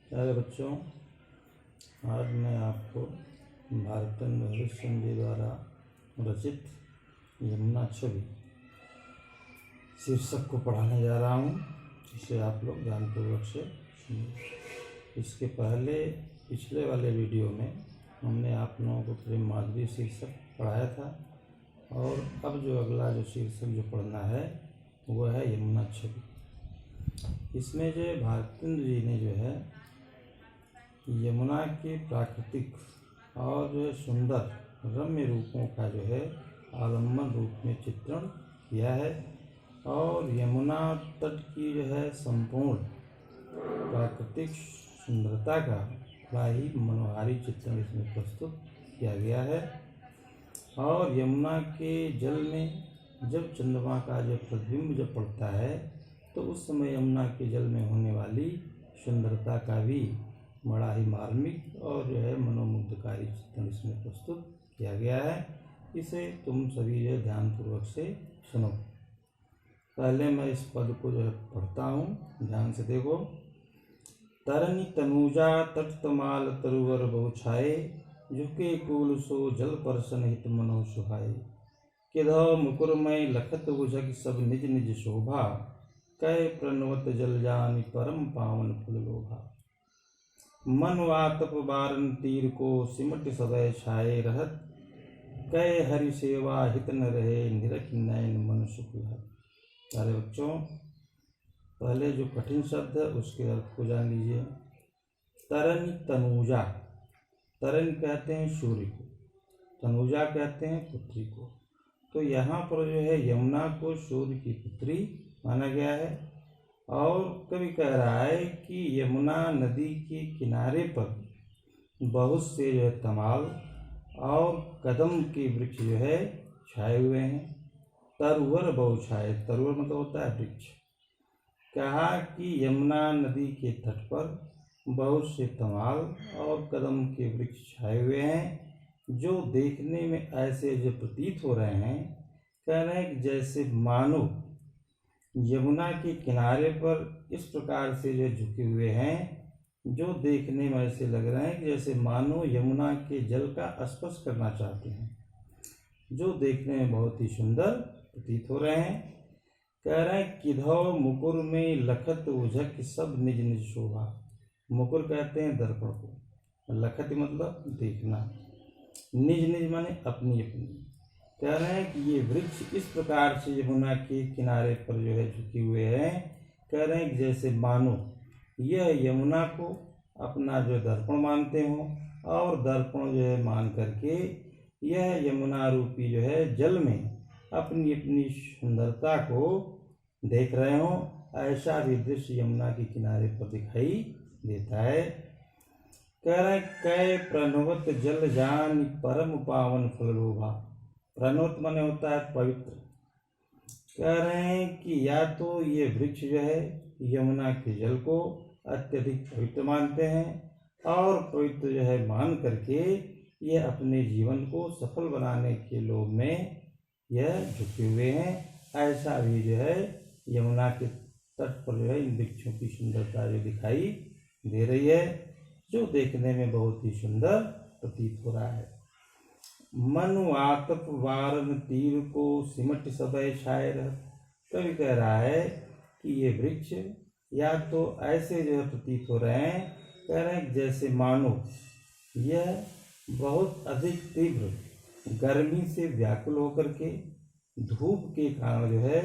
प्यारे बच्चों, आज मैं आपको भारतेंद्र हरिश्चंद्र जी द्वारा रचित यमुना छवि शीर्षक को पढ़ाने जा रहा हूँ। इसे आप लोग ध्यानपूर्वक से सुनिए। इसके पिछले वाले वीडियो में हमने आप लोगों को प्रेम माधुरी शीर्षक पढ़ाया था, और अब जो अगला शीर्षक जो पढ़ना है वो है यमुना छवि। इसमें जो भारतेंद्र जी ने जो है यमुना के प्राकृतिक और जो है सुंदर रम्य रूपों का जो है आलम्बन रूप में चित्रण किया है, और यमुना तट की जो है संपूर्ण प्राकृतिक सुंदरता का बड़ा ही मनोहारी चित्रण इसमें प्रस्तुत किया गया है। और यमुना के जल में जब चंद्रमा का जब प्रतिबिंब जब पड़ता है तो उस समय यमुना के जल में होने वाली सुंदरता का भी बड़ा ही मार्मिक और जो है मनोमुग्धकारी चित्रण इसमें प्रस्तुत किया गया है। इसे तुम सभी जो ध्यानपूर्वक से सुनो। पहले मैं इस पद को जो है पढ़ता हूँ, ध्यान से देखो। तरनी तनुजा तट तमाल तरुवर बहु छाए, झुके कूल सो जल परसन हित मनो सुहाए। किधौ मुकुरमय लखत उजग सब निज निज शोभा, कै प्रणवत जल जानि परम पावन फुल लोभा। मन वातप बारन तीर को सिमट सदै छाए रहत, कै हरि सेवा हित न रहे निरख नयन मन सुख लहत। प्यारे बच्चों, पहले जो कठिन शब्द है उसके अर्थ को जान लीजिए। तरनी तनुजा, तरन कहते हैं सूर्य को, तनुजा कहते हैं पुत्री को। तो यहाँ पर जो है यमुना को सूर्य की पुत्री माना गया है, और कवि कह रहा है कि यमुना नदी के किनारे पर बहुत से जो है तमाल और कदम के वृक्ष जो है छाए हुए हैं। तरुवर बहु छाए, तरुवर मतलब होता है वृक्ष। कहा कि यमुना नदी के तट पर बहुत से तमाल और कदम के वृक्ष छाए हुए हैं, जो देखने में ऐसे जो प्रतीत हो रहे हैं, कह रहे हैं कि जैसे मानो यमुना के किनारे पर इस प्रकार से जो झुके हुए हैं, जो देखने में ऐसे लग रहे हैं कि जैसे मानो यमुना के जल का स्पर्श करना चाहते हैं, जो देखने में बहुत ही सुंदर प्रतीत हो रहे हैं। कह रहे हैं किधौ मुकुर में लखत उझक सब निज निज शोभा। मुकुर कहते हैं दर्पण को, लखत मतलब देखना, निज निज माने अपनी अपनी। कह रहे हैं कि ये वृक्ष इस प्रकार से यमुना के किनारे पर जो है झुके हुए हैं। कह रहे हैं कि जैसे मानो यह यमुना को अपना जो दर्पण मानते हों, और दर्पण जो है मान करके यह यमुना रूपी जो है जल में अपनी अपनी सुंदरता को देख रहे हों। ऐसा भी दृश्य यमुना के किनारे पर दिखाई देता है। कह रहे हैं कै प्रणवत जल जान परम पावन फल लोभा। प्रणवत माने होता है पवित्र। कह रहे हैं कि या तो ये वृक्ष जो है यमुना के जल को अत्यधिक पवित्र मानते हैं, और पवित्र जो है मान करके ये अपने जीवन को सफल बनाने के लोभ में यह झुके हुए हैं। ऐसा भी जो है यमुना के तट पर जो है इन वृक्षों की सुंदरता जो दिखाई दे रही है, जो देखने में बहुत ही सुंदर प्रतीत हो रहा है। मन आतप वारन तीर को सिमट सदै छाए रहत। कवि कह रहा है कि ये वृक्ष या तो ऐसे जो है प्रतीत हो रहे हैं, कह रहे हैं जैसे मानो यह बहुत अधिक तीव्र गर्मी से व्याकुल होकर के धूप के कारण जो है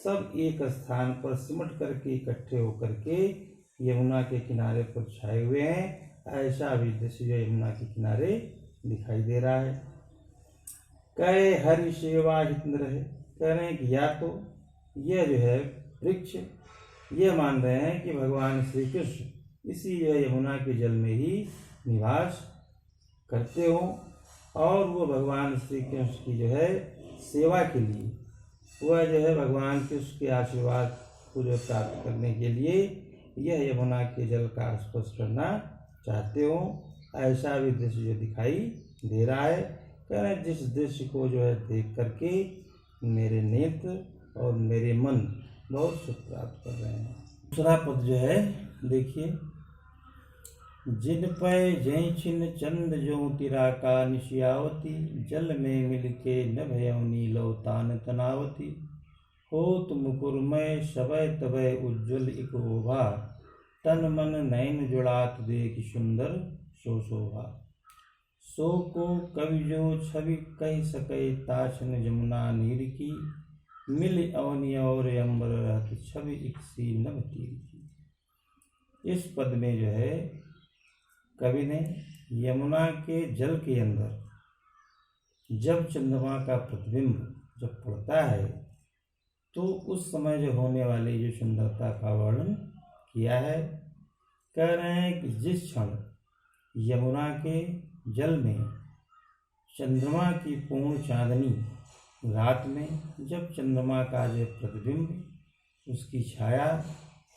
सब एक स्थान पर सिमट करके इकट्ठे होकर के यमुना के किनारे पर छाए हुए हैं। ऐसा भी दृश्य यमुना के किनारे दिखाई दे रहा है। कै हरि सेवा हित न रहे। कह रहे हैं कि या तो यह जो है वृक्ष ये मान रहे हैं कि भगवान श्री कृष्ण इसी यमुना के जल में ही निवास करते हों, और वो भगवान श्री कृष्ण की जो है सेवा के लिए वह जो है भगवान कृष्ण के आशीर्वाद को जो प्राप्त करने के लिए यह यमुना के जल का स्पर्श करना चाहते हों। ऐसा भी दृश्य जो दिखाई दे रहा है। कह रहे हैं जिस दृश्य को जो है देख करके मेरे नेत्र और मेरे मन बहुत सुख प्राप्त कर रहे हैं। दूसरा पद जो है देखिए, जिन पै जय छिन चंद जो तिरा का निशियावती, जल में मिलके न भयउ नीलो तान तनावती। होत मुकुरमय सबय तबय उज्ज्वल इक ओभा, तन मन नयन जुड़ात देख सुंदर सो शोभा। सो को कवि जो छवि कह सके ताछन जमुना नीर की, मिल अवनि और अंबर रहत छवि इक सी नभ तीर की। इस पद में जो है कवि ने यमुना के जल के अंदर जब चंद्रमा का प्रतिबिंब जब पड़ता है तो उस समय जो होने वाली जो सुंदरता का वर्णन किया है। कह रहे हैं कि जिस क्षण यमुना के जल में चंद्रमा की पूर्ण चांदनी रात में जब चंद्रमा का जो प्रतिबिंब उसकी छाया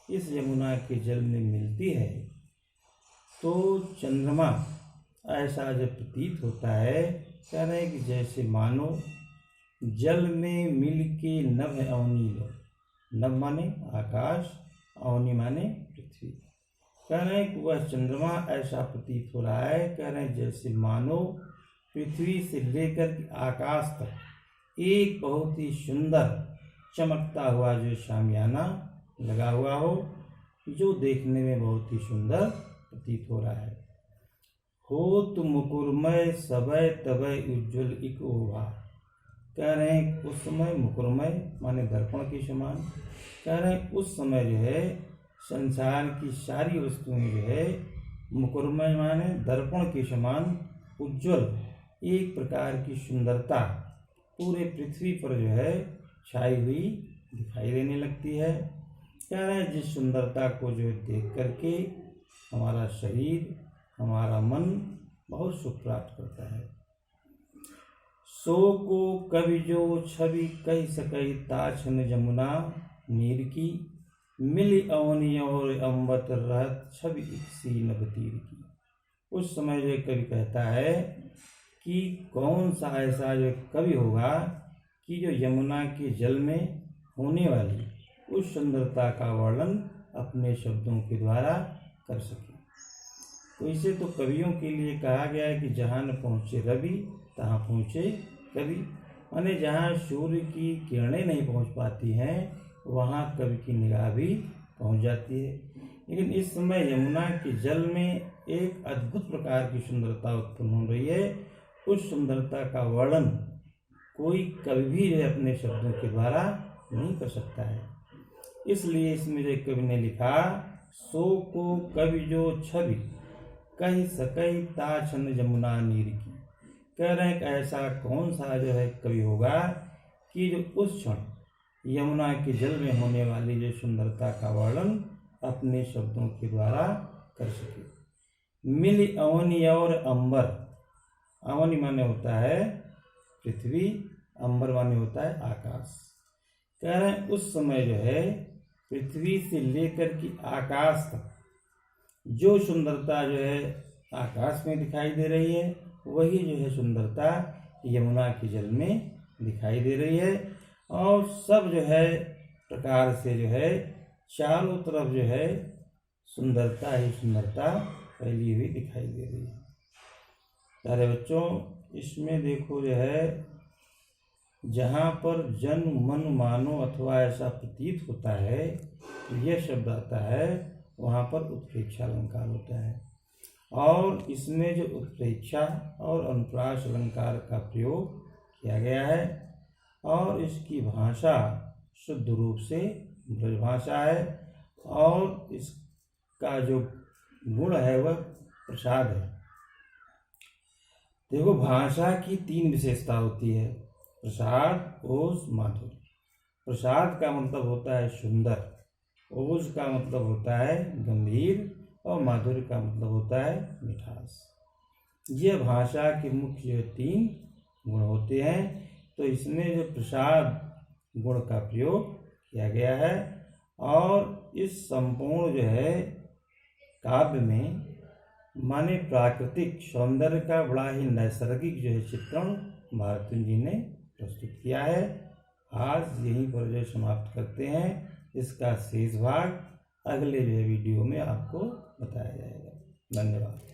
इस यमुना के जल में मिलती है तो चंद्रमा ऐसा जब प्रतीत होता है, कह रहे हैं कि जैसे मानो जल में मिल के नभ अवनी लो। नभ माने आकाश, अवनी माने पृथ्वी। कह रहे हैं कि वह चंद्रमा ऐसा प्रतीत हो रहा है, कह रहे हैं जैसे मानो पृथ्वी से लेकर के आकाश तक एक बहुत ही सुंदर चमकता हुआ जो शामियाना लगा हुआ हो, जो देखने में बहुत ही सुंदर प्रतीत हो रहा है। होत मुकुरमय सबय तबय उज्ज्वल इक ओभा। कह रहे हैं उस समय मुकुरमय माने दर्पण के समान। कह रहे हैं उस समय जो है संसार की सारी वस्तुएं जो है मुकुरमय माने दर्पण के समान उज्ज्वल एक प्रकार की सुंदरता पूरे पृथ्वी पर जो है छाई हुई दिखाई देने लगती है। कह रहे हैं जिस सुंदरता को जो देख करके हमारा शरीर हमारा मन बहुत सुख प्राप्त करता है। सो को कवि जो छवि कह सके ताछन जमुना नीर की, मिल अवनि और अम्बत रहत छवि इक सी नभ तीर की। उस समय जो कवि कहता है कि कौन सा ऐसा जो कवि होगा कि जो यमुना के जल में होने वाली उस सुंदरता का वर्णन अपने शब्दों के द्वारा कर सके। तो इसे तो कवियों के लिए कहा गया है कि जहाँ न पहुँचे रवि तहाँ पहुँचे कवि, माने जहाँ सूर्य की किरणें नहीं पहुँच पाती हैं वहाँ कवि की निगाह भी पहुँच जाती है। लेकिन इस समय यमुना के जल में एक अद्भुत प्रकार की सुंदरता उत्पन्न हो रही है। उस सुंदरता का वर्णन कोई कवि भी जो है अपने शब्दों के द्वारा नहीं कर सकता है। इसलिए इसमें जो कवि ने लिखा, सो को कवि जो छवि कह सके ताछन जमुना नीर की। कह रहे हैं कि ऐसा कौन सा जो है कवि होगा कि जो उस क्षण यमुना के जल में होने वाली जो सुंदरता का वर्णन अपने शब्दों के द्वारा कर सके। मिल अवनि और अंबर, अवनि माने होता है पृथ्वी, अंबर माने होता है आकाश। कह रहे हैं उस समय जो है पृथ्वी से लेकर के आकाश तक जो सुंदरता जो है आकाश में दिखाई दे रही है वही जो है सुंदरता यमुना के जल में दिखाई दे रही है। और सब जो है प्रकार से जो है चारों तरफ जो है सुंदरता ही सुंदरता फैली हुई दिखाई दे रही है। प्यारे बच्चों, इसमें देखो जो है जहाँ पर जन मन मानो अथवा ऐसा प्रतीत होता है तो यह शब्द आता है, वहाँ पर उत्प्रेक्षा अलंकार होता है। और इसमें जो उत्प्रेक्षा और अनुप्रास अलंकार का प्रयोग किया गया है और इसकी भाषा शुद्ध रूप से ब्रज भाषा है और इसका जो गुण है वह प्रसाद है। देखो, भाषा की तीन विशेषता होती है, प्रसाद, ओज, माधुर्य। प्रसाद का मतलब होता है सुंदर, ओज का मतलब होता है गंभीर और माधुर्य का मतलब होता है मिठास। ये भाषा के मुख्य तीन गुण होते हैं। तो इसमें जो प्रसाद गुण का प्रयोग किया गया है और इस संपूर्ण जो है काव्य में माने प्राकृतिक सौंदर्य का बड़ा ही नैसर्गिक जो है चित्रण भारतेंदु जी ने प्रस्तुत किया है। आज यहीं पर जो समाप्त करते हैं। इसका शेष भाग अगले जो वीडियो में आपको बताया जाएगा। धन्यवाद।